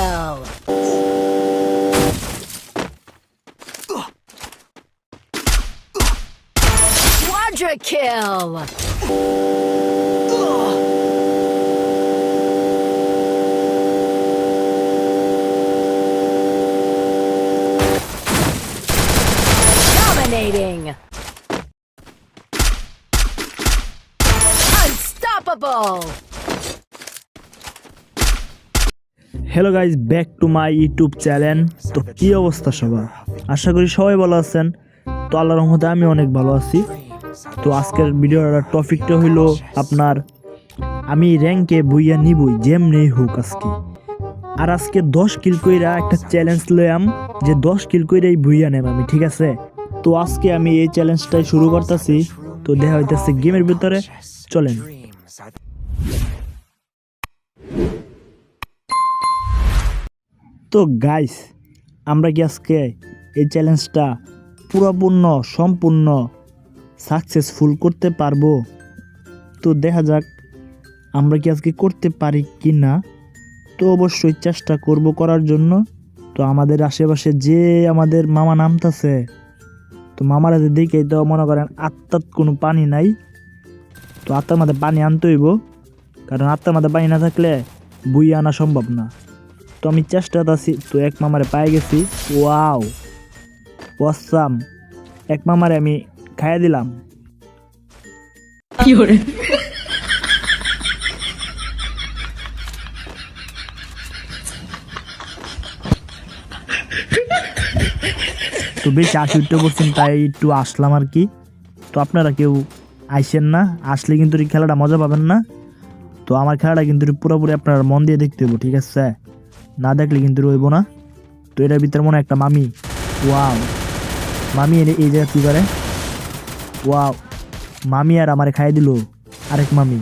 kill. Quadra kill. Dominating. Unstoppable. Hello guys, back to my YouTube channel. তো কী অবস্থা সবার? আশা করি সবাই ভালো আছেন। তো আল্লাহর রহমতে আমি অনেক ভালো আছি। তো আজকের ভিডিওর টপিকটা হইল আপনার আমি র্যাঙ্কে বইয়া নিবই যেমনি হোক আজকে। আর আজকে 10 কিল কইরা একটা চ্যালেঞ্জ লইয়াম যে 10 কিল কইরাই বইয়া নেব আমি, ঠিক আছে? তো আজকে আমি এই চ্যালেঞ্জটাই শুরু করতেছি। তো দেখা হইতেছে গেমের ভিতরে, চলেন। তো গাইস, আমরা কি আজকে এই চ্যালেঞ্জটা সম্পূর্ণ সাকসেসফুল করতে পারবো? তো দেখা যাক আমরা কি আজকে করতে পারি কি না। তো অবশ্যই চেষ্টা করব করার জন্য। তো আমাদের আশেপাশে যে আমাদের মামা নামতাছে, তো মামারা দেখে তো মনে করেন আত্মার কোনো পানি নাই। তো আত্মার মাঝে পানি আনতে হইব, কারণ আত্মার মাঝে পানি না থাকলে বই আনা সম্ভব না। তো আমি চেষ্টাতে আছি। তো এক মামারে পাই গেছি। Wow, awesome! এক মামারে আমি খাইয়ে দিলাম। তো বেশি 80% তাই একটু আসলাম আর কি। তো আপনারা কেউ আইসেন না, আসলে কিন্তু এই খেলাটা মজা পাবেন না। তো আমার খেলাটা কিন্তু পুরোপুরি আপনারা মন দিয়ে দেখতে হইব, ঠিক আছে? না দেখলে কিন্তু রইব না। তো এটার ভিতরে মনে হয় একটা মামি। ওয়াও, মামি এই জায়গা কী করে? ওয়াও, মামি আর আমারে খাইয়ে দিল আরেক মামি।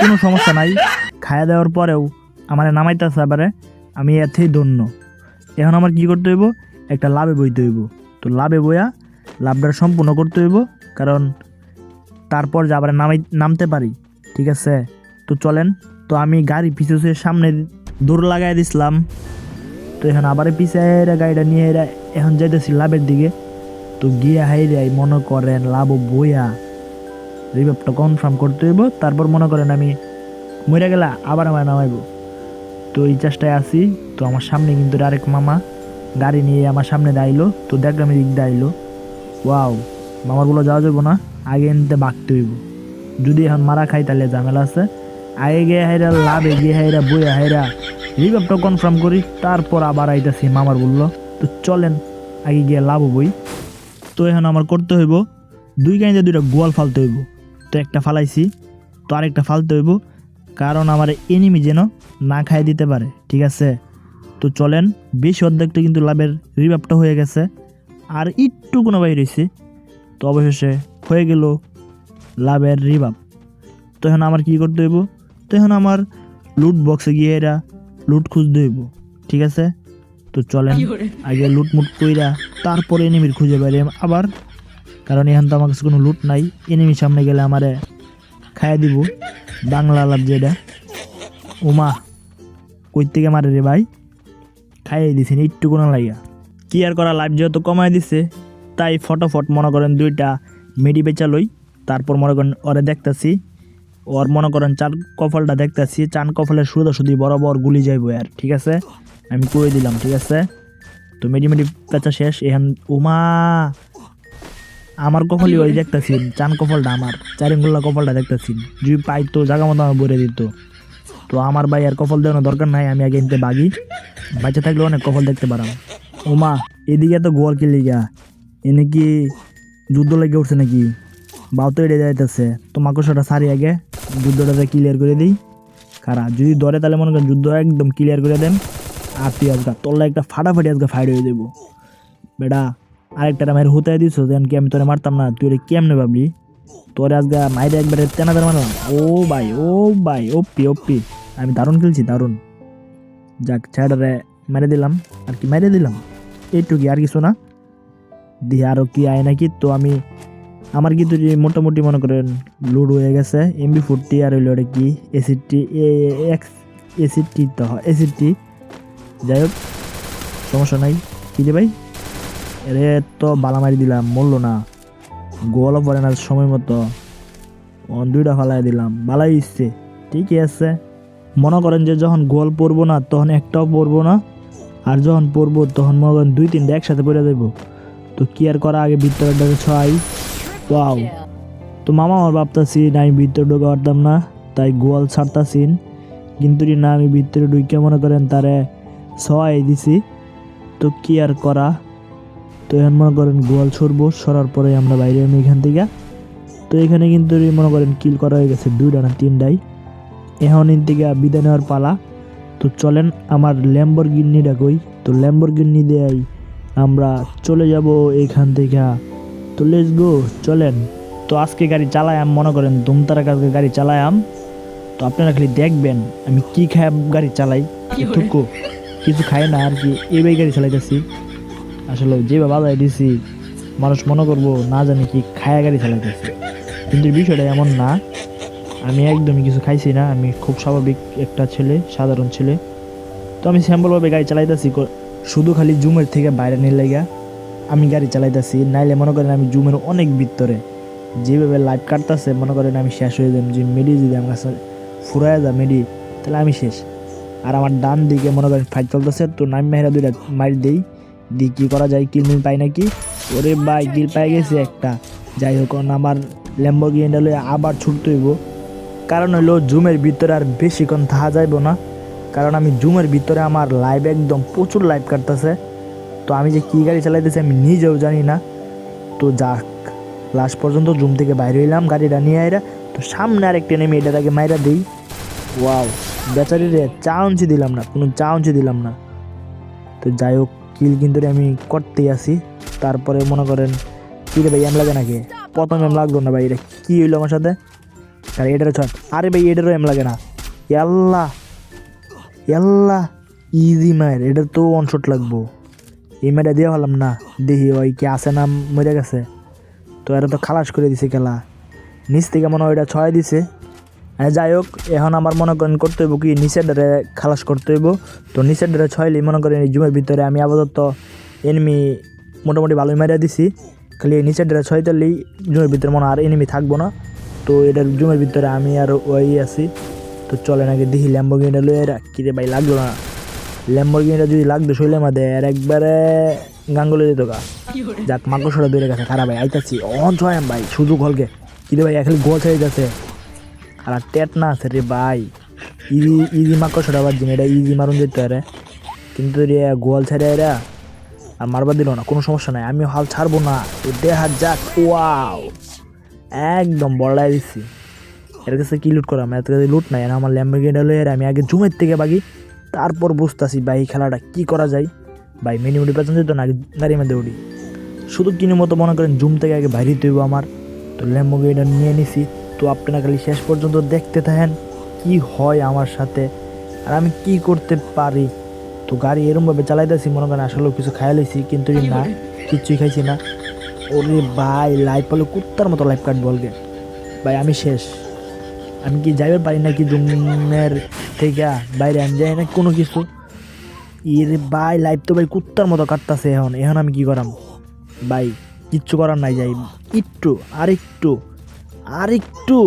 কোনো সমস্যা নাই, খাইয়ে দেওয়ার পরেও আমার নামাইতেছে এবারে। আমি এতেই ধন্য। এখন আমার কি করতে হইব? একটা লাভে বইতে হইব। তো লাভে বইয়া লাভটা সম্পূর্ণ করতে হইব, কারণ তারপর যে আবার নামতে পারি, ঠিক আছে? তো চলেন। তো আমি গাড়ি পিছু সামনে দৌড় লাগাই দিছিলাম। তো এখন আবার পিছিয়ে গাড়িটা নিয়ে এখন যাইতেছি লাভের দিকে। তো গিয়ে হাইরাই মনে করেন লাভ বইয়া রিভাইভটা কনফার্ম করতে হইব। তারপর মনে করেন আমি মরে গেলা আবার আমার নামাইব। তো এই চেষ্টায় আছি। তো আমার সামনে কিন্তু আরেক মামা গাড়ি নিয়ে আমার সামনে দাঁড়াইলো। তো দেখলাম এদিক দাঁড়াইলো। ওয়াও, মামারগুলো যাওয়া যাবো না, আগে এনতে বাঁকতে হইব। যদি এখন মারা খাই তাহলে ঝামেলা আছে। আগে গিয়ে হাইরা লাভে গিয়ে হাইরা বইয়া হাইরা রিভাইভটা কনফার্ম করি, তারপর আবার আইতাছি মামার বললো। তো চলেন আগে গিয়ে লাভ বই। তো এখন আমার করতে হইব দুই গাড়িতে দুইটা গোয়াল ফালতে হইব। তো একটা ফালাইছি, তো আরেকটা ফালতে হইব, কারণ আমার এনিমি যেন না খাই দিতে পারে, ঠিক আছে? তো চলেন, বেশি অর্ধেকটা কিন্তু লাভের রিভাইভটা হয়ে গেছে, আর একটু কোনো বাইর হয়েছে। তো অবশেষে হয়ে গেল লাভের রিভাইভ। তো এখন আমার কি করতে হইব? তো এখন আমার লুট বক্সে গিয়ে এরা লুট খুঁজতে হইব, ঠিক আছে? তো চলেন আগে লুটমুট কইরা তারপরে এনিমির খুঁজে বাইরে আবার, কারণ এখন তো আমার কাছে কোনো লুট নাই। এনিমির সামনে গেলে আমারে খাইয়ে দিব বাংলা লাভ যেটা। ওমা, কই থেকে মারে রে ভাই? খাইয়ে দিছেন একটু কোনো লাইয়া। কি আর করা, লাইভ যেহেতু কমাই দিছে, তাই ফটোফট মনে করেন দুইটা মেডি বেচা লই। তারপর মনে করেন ওরে দেখতেছি, ওর মনে করেন চার কফলটা দেখতেছি, চান কফলের সুদি বরাবর গুলি যাইব আর, ঠিক আছে? আমি কই দিলাম, ঠিক আছে? তো মেডি পেঁচা শেষ। এখন ওমা, আমার কফলই ওই দেখতেছি, চান কফলটা আমার চারিঙ্গুল্লা কফলটা দেখতেছি। যদি পাই তো জায়গা মতো আমার বলে দিত। তো আমার ভাই আর কফল দেওয়ানোর দরকার নাই, আমি আগে এনতে বাগি। বাচ্চা থাকলে অনেক কফল দেখতে পারাম। ওমা, এদিকে তো গোয়াল কি লিগা, এনে কি যুদ্ধ লেগে উঠছে নাকি? বাউ তো এড়ে যাইতেছে। তো মাকড়সাটা সারি আগে যুদ্ধটাতে ক্লিয়ার করে দিই। কারা যদি ধরে তাহলে মনে করেন যুদ্ধ একদম ক্লিয়ার করে দেন। আর তুই আজকে তোরলা একটা ফাটাফাটি আজকে ফাইট হয়ে দেবো বেটা। আরেকটা মায়ের হুতাই দিস যেন কি আমি তোরে মারতাম না? তুই কেমনে ভাবলি? তোরে আজকে মাইরে একবারে তেনাদের মারলাম। ও ভাই ওপি ওপি, আমি দারুণ খেলছি, দারুণ। যাক, ছেড়ে মেরে দিলাম, আর কি মেরে দিলাম এইটুকি, আর কিছু না। দিয়ে আরও কি আয় নাকি? তো আমি আমার কিন্তু মোটামুটি মনে করেন লোড হয়ে গেছে MB40 আর হইলো এটা কি এসিডটি তো হয় এসিডটি। যাই হোক সমস্যা নাই। কি রে ভাই, এরে তো বালা মারি দিলাম, মরলো না, গোলও পড়ে না সময় মতো, দুইটা ফালাই দিলাম, বালাই ইচ্ছে ঠিকই আছে। মনে করেন যে যখন গোল পড়বো না তখন একটাও পড়বো না, আর যখন পড়বো তখন মনে করেন 2-3টা একসাথে পড়ে যাবো। তো কি আর করা, আগে ভিতরে ছয়। Wow, Kill. তো মামা আমার ভাবতাছি না আমি ভিতরে ঢুকে পারতাম না, তাই গোয়াল ছাড়তাছিন, কিন্তু না আমি ভিতরে ঢুকে মনে করেন তারে ছয় দিছি। তো কি আর করা, তো এখন মনে করেন গোয়াল ছড়বো, সরার পরে আমরা বাইরে আমি এখান থেকে। তো এখানে কিন্তু মনে করেন কিল করা হয়ে গেছে 2টা না 3টাই। এখন এর থেকে বিদায় নেওয়ার পালা। তো চলেন আমার ল্যাম্বরগিনিটা কই, তো ল্যাম্বরগিনি দেয় আমরা চলে যাব এখান থেকে। তো লেটস গো, চলেন। তো আজকে গাড়ি চালায়াম, মনে করেন দুমতারা কালকে গাড়ি চালায়াম। তো আপনারা খালি দেখবেন আমি কি খাই গাড়ি চালাই, এটুকু কিছু খাই না আর কি, এইভাবে গাড়ি চালাইতেছি। আসলে যেভাবে বাজাই দিছি মানুষ মনে করবো না জানি কি খায়া গাড়ি চালাইতেছি, কিন্তু বিষয়টা এমন না। আমি একদমই কিছু খাইছি না, আমি খুব স্বাভাবিক একটা ছেলে, সাধারণ ছেলে। তো আমি স্যাম্পলভাবে গাড়ি চালাইতেছি, শুধু খালি জুমের থেকে বাইরে নিয়ে লেগা আমি গাড়ি চালাইতেছি। নাইলে মনে করেন আমি জুমের অনেক ভিতরে, যেভাবে লাইট কাটতেছে মনে করেন আমি শেষ হয়ে যাই। যে মেডি যদি আমার কাছে ফুরায় যা মেডি, তাহলে আমি শেষ। আর আমার ডান দিকে মনে করেন ফাইট চলতেছে, তো নাম মেহেরা 2টা মারি দেই, দি কি করা যায়, কিল মিল পাই নাকি। ওরে ভাই কিল পাই গেছে একটা। যাই হোক আমার ল্যাম্বরগিনিটা লয়ে আবার ছুটতে হইব, কারণ হইলো জুমের ভিতরে আর বেশিক্ষণ থাকা যাইব না, কারণ আমি জুমের ভিতরে আমার লাইভ একদম প্রচুর লাইভ কাটতেছে। তো আমি যে কী গাড়ি চালাইতেছি আমি নিজেও জানি না। তো যাক, লাস্ট পর্যন্ত জুম থেকে বাইরে হইলাম গাড়িটা নিয়ে আইরা। তো সামনে আরেকটা নেমে এটা তাকে মাইরা দিই। ওয়াও, বেচারি রে চাউঞ্চি দিলাম না, কোনো চাউঞ্চি দিলাম না। তো যাই হোক কিল কিন্তু আমি করতেই আসি। তারপরে মনে করেন কী রে ভাই এম লাগে নাকি, প্রথম এম লাগলো না ভাই, এটা কী হইলো আমার সাথে। আর এটারও ছয়, আরে ভাই এটারও এম লাগে না, ইয়াল্লা ইয়াল্লা ইজি মায়ের, এটার তো ওয়ান শট লাগবো। এই মেয়েটা দিয়ে হলাম না, দেখি ওই কি আছে না মরে গেছে। তো এরা তো খালাস করে দিছে খেলা, নিচ থেকে মনে হয় ওইটা ছয় দিছে। যাই হোক এখন আমার মনে করেন করতে হইব কি, নিচের ডারে খালাস করতে হইব। তো নিচের ডারে ছয়লি মনে করেন এই জুমের ভিতরে আমি আপাতত এনিমি মোটামুটি ভালোই মারিয়া দিছি। খালি নিচের ডারে ছয় তারলেই জুমের ভিতরে মনে আর এনিমি থাকবো না। তো এটার জুমের ভিতরে আমি আর ওই আছি। তো চলে নাকি দেখি ল্যাম্বরগিনিটা লয়ে কিরে ভাই লাগলো না। ল্যাম্বরগিনিটা যদি লাগতো শৈলে মাদে আর একবারে গাঙ্গুলে দিত গা। যাক মাকড়সরা দূরে গেছে, খারাপ ভাই আইতাছি অন ছয় ভাই শুধু গলকে কিরে ভাই খালি গোল ছেড়ে যাচ্ছে। আর টেট না আছে রে ভাই, ইজি ইজি মাকড়সরা বাদ এটা ইজি মারুন যেতে আরে, কিন্তু রে গোল ছেড়ে এরা আর মারবার দিল না। কোনো সমস্যা নাই, আমি হাল ছাড়বো না। তো দেখা যাক। ওয়াও, একদম বড়াই দিচ্ছি। এর কাছে কি লুট করাম, এর কাছে লুট নাই। আমার ল্যাম্বরগিনিটা লয়ে আমি আগে জুমের থেকে বাগি, তারপর বুঝতেছি ভাই খেলাটা কি করা যায়। ভাই মেনি উঠি পেছন যেত না, গাড়ির মধ্যে উঠি শুধু কিনে মতো মনে করেন জুম থেকে আগে বাইরে তৈব আমার। তো ল্যাম্বরগিনিটা নিয়ে নিছি। তো আপনারা খালি শেষ পর্যন্ত দেখতে থাকেন কি হয় আমার সাথে আর আমি কি করতে পারি। তো গাড়ি এরমভাবে চালাইতেছি মনে করেন আসলেও কিছু খাই লাইছি, কিন্তু না কিচ্ছুই খাইছি না। ওরে ভাই লাইফ পেলে কুত্তার মতো লাইফ কাটবো বলবে ভাই, আমি শেষ। আমি কি যাইবার পারি না কি জুমের থেকে বাইরে, আমি যাই না কোনো কিছু। ইরে ভাই লাইফ তো ভাই কুত্তার মতো কাটতেছে। এখন এখন আমি কি করাম ভাই, কিচ্ছু করার নাই। যাই একটু আরেকটু আরেকটু,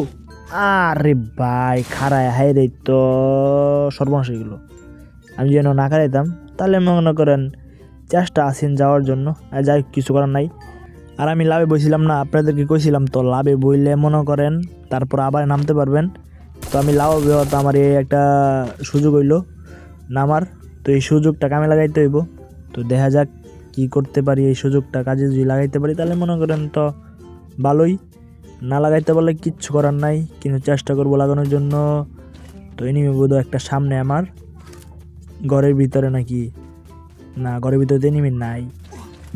আরে ভাই খারায় হাই রে, তো সর্বনাশ হয়ে গেলো। আমি যেন না খারাইতাম তাহলে মনে করেন চেষ্টা আসেন যাওয়ার জন্য, আর যাই কিছু করার নাই। আর আমি লাভে বইছিলাম না, আপনাদেরকে কইছিলাম তো লাভে বইলে মনে করেন তারপর আবার নামতে পারবেন। তো আমি লাভ তো আমার এই একটা সুযোগ হইলো নামার। তো এই সুযোগটা কামে লাগাইতে হইব। তো দেখা যাক কি করতে পারি, এই সুযোগটা কাজে যদি লাগাইতে পারি তাহলে মনে করেন তো ভালোই, না লাগাইতে পারলে কিচ্ছু করার নাই, কিন্তু চেষ্টা করবো লাগানোর জন্য। তো এনিমি বোধ একটা সামনে আমার ঘরের ভিতরে নাকি, না ঘরের ভিতরে তো এনিমি নাই,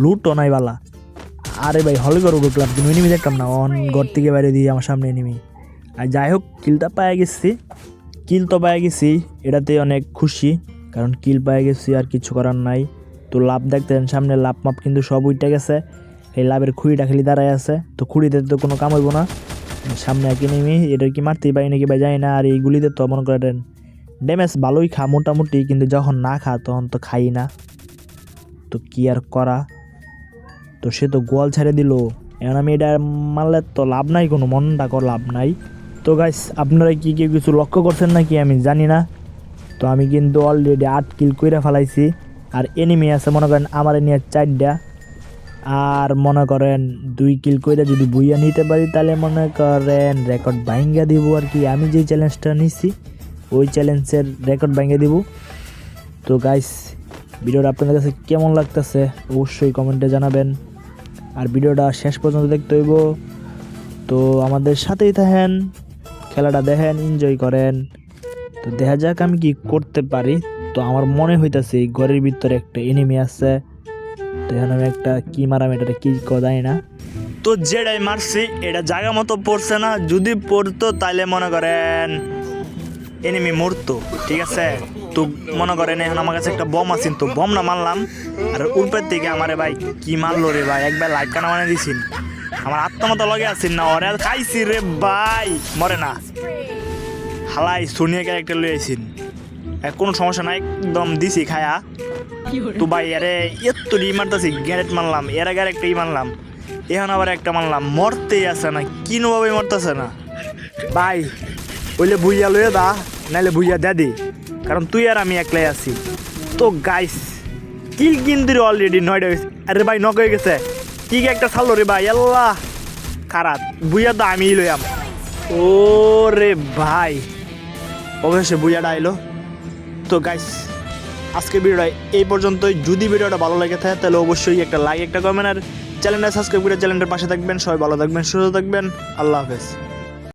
লুটও নাই বালা। আরে ভাই হলে করে ঢুকলাম কিন্তু এনিমি দেখলাম না, অন ঘর থেকে বাইরে দিয়ে আমার সামনে এনিমি। আর যাই হোক কিলটা পায়ে গেছি, কিল তো পায়ে গেছি, এটাতে অনেক খুশি, কারণ কিল পায়ে গেছি আর কিছু করার নাই। তো লাভ দেখতেন সামনে লাভ মাপ কিন্তু সব উইটা গেছে। এই লাভের খুঁড়িটা খালি দাঁড়ায় আছে, তো খুঁড়িতে তো কোনো কাম হইব না। সামনে এক এনিমি, এটা কি মারতেই পারি নাকি ভাই জানি না। আর এই গুলিতে তো মনে করেন ড্যামেজ ভালোই খা মোটামুটি, কিন্তু যখন না খা তখন তো খাই না, তো কি আর করা। তো সে তো গোয়াল ছেড়ে দিল, এখন আমি এটা মারলে তো লাভ নাই, কোনো মনটা কর লাভ নাই। তো গাইস আপনারা কি কেউ কিছু লক্ষ্য করছেন নাকি আমি জানি না। তো আমি কিন্তু অলরেডি 8 কিল কইরা ফেলাইছি, আর এনিমি আছে মনে করেন আমার নিয়ে 4টা, আর মনে করেন 2 কিল কইরা যদি বুইয়া নিতে পারি তাহলে মনে করেন রেকর্ড ভাঙ্গা দিব আর কি। আমি যে চ্যালেঞ্জটা নিছি ওই চ্যালেঞ্জের রেকর্ড ভাঙ্গা দিব। তো গাইস ভিডিওটা আপনাদের কাছে কেমন লাগতেছে অবশ্যই কমেন্টে জানাবেন, আর ভিডিওটা শেষ পর্যন্ত দেখতে হইব। তো আমাদের সাথেই থাকেন, খেলাটা দেখেন, এনজয় করেন। তো দেখা যাক আমি কি করতে পারি। তো আমার মনে হইতাছে এই ঘরের ভিতরে একটা এনিমি আছে, তো এখন আমি একটা কি মারাম, এটা কি জানি না। তো যেটাই মারছি এটা জায়গা মতো পড়ছে না, যদি পড়তো তাহলে মনে করেন এনিমি মরতো, ঠিক আছে। তো মনে করেন এখন আমার কাছে একটা বম আছে, তো বম না মারলাম, আর উপরের থেকে আমারে ভাই কি মারলো রে ভাই, একবার লাইক কানা মানে দিছিন, আমার আত্মমতো লগে আছেন না, ওরে খাইছি রে ভাই, মরে না হালাই সোনিয়া ক্যারেক্টার লই আইছিন, কোনো সমস্যা নাই, একদম দিছি খায়া। তো ভাই আরে এত ই মারতেছি, গ্যারেট মারলাম, এর আগে একটা মারলাম, এখন আবার একটা মারলাম, মরতেই আছে না, কিনোভাবে মরতেছে না ভাই। ওইলে ভুইয়া লইয়া দা, নাইলে ভুইয়া দে দি, কারণ তুই আর আমি একলাই আছি। তো গাইস কিল কিন্তু অলরেডি 9টা হয়েছে, আরে ভাই নক হয়ে গেছে, কি একটা ছাড়লো রে ভাই, আল্লাহ খারাপ, ভুইয়া দা আমি লইয়াম। ও রে ভাই অবশ্যই ভুইয়াটা আইলো। তো গাইস আজকের ভিডিওটা এই পর্যন্তই। যদি ভিডিওটা ভালো লাগে থাকে তাহলে অবশ্যই একটা লাইক একটা কমেন্ট, আর চ্যানেলটা সাবস্ক্রাইব করে চ্যানেলের পাশে থাকবেন। সবাই ভালো থাকবেন, সুস্থ থাকবেন, আল্লাহ হাফেজ।